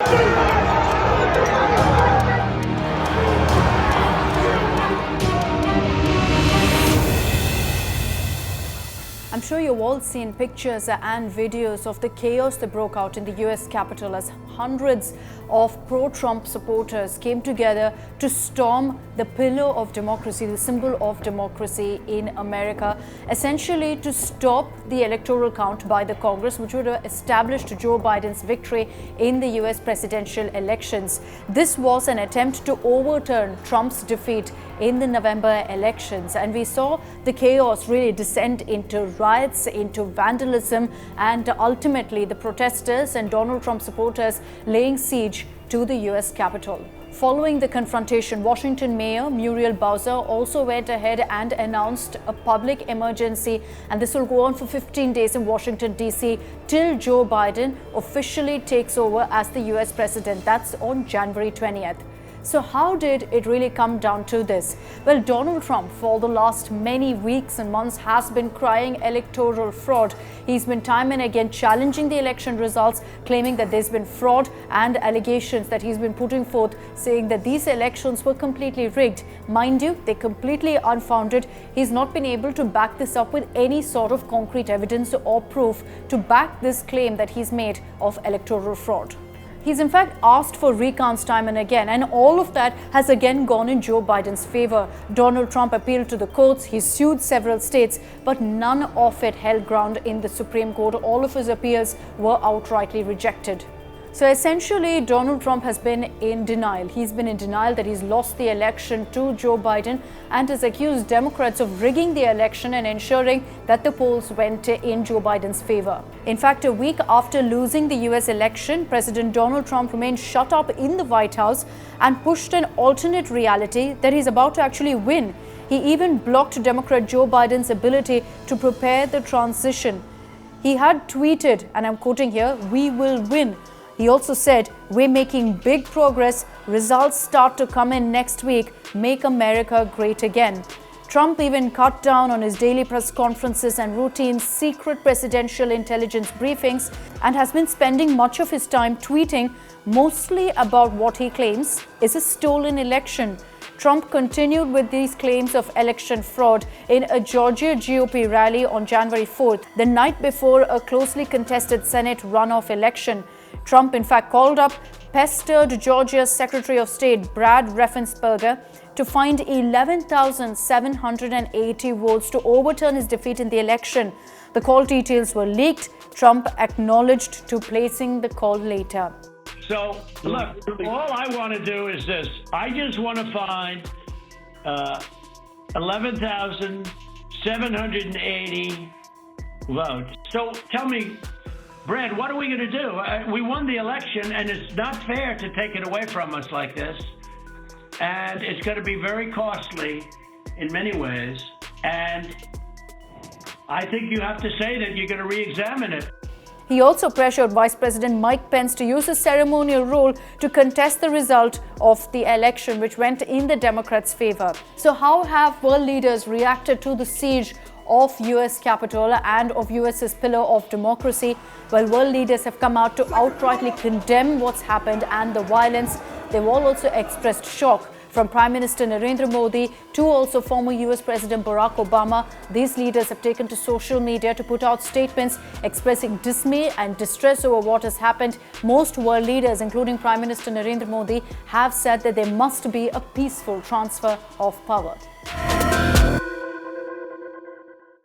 I'm sure you've all seen pictures and videos of the chaos that broke out in the US Capitol as hundreds of pro-Trump supporters came together to storm the pillar of democracy, the symbol of democracy in America, essentially to stop the electoral count by the Congress, which would have established Joe Biden's victory in the US presidential elections. This was an attempt to overturn Trump's defeat in the November elections, and we saw the chaos really descend into riots, into vandalism, and ultimately the protesters and Donald Trump supporters laying siege to the US Capitol. Following the confrontation, Washington Mayor Muriel Bowser also went ahead and announced a public emergency, and this will go on for 15 days in Washington, D.C. till Joe Biden officially takes over as the US president. That's on January 20th. So how did it really come down to this? Well, Donald Trump, for the last many weeks and months, has been crying electoral fraud. He's been time and again challenging the election results, claiming that there's been fraud, and allegations that he's been putting forth saying that these elections were completely rigged. Mind you, they're completely unfounded. He's not been able to back this up with any sort of concrete evidence or proof to back this claim that he's made of electoral fraud. He's in fact asked for recounts time and again, and all of that has again gone in Joe Biden's favor. Donald Trump appealed to the courts, he sued several states, but none of it held ground in the Supreme Court. All of his appeals were outrightly rejected. So essentially, Donald Trump has been in denial. He's been in denial that he's lost the election to Joe Biden, and has accused Democrats of rigging the election and ensuring that the polls went in Joe Biden's favor. In fact, a week after losing the US election, President Donald Trump remained shut up in the White House and pushed an alternate reality that he's about to actually win. He even blocked Democrat Joe Biden's ability to prepare the transition. He had tweeted, and I'm quoting here, "We will win." He also said, "We're making big progress. Results start to come in next week. Make America great again." Trump even cut down on his daily press conferences and routine secret presidential intelligence briefings, and has been spending much of his time tweeting, mostly about what he claims is a stolen election. Trump continued with these claims of election fraud in a Georgia GOP rally on January 4th, the night before a closely contested Senate runoff election. Trump, in fact, called up pestered Georgia's Secretary of State Brad Raffensperger to find 11,780 votes to overturn his defeat in the election. The call details were leaked. Trump acknowledged to placing the call later. So, look, all I want to do is this. I just want to find 11,780 votes. So tell me, Brad, what are we going to do? We won the election, and it's not fair to take it away from us like this. And it's going to be very costly in many ways. And I think you have to say that you're going to re-examine it. He also pressured Vice President Mike Pence to use his ceremonial role to contest the result of the election, which went in the Democrats' favor. So how have world leaders reacted to the siege of US Capitol and of US's pillar of democracy? Well, world leaders have come out to outrightly condemn what's happened and the violence. They've all also expressed shock, from Prime Minister Narendra Modi to also former US President Barack Obama. These leaders have taken to social media to put out statements expressing dismay and distress over what has happened. Most world leaders, including Prime Minister Narendra Modi, have said that there must be a peaceful transfer of power.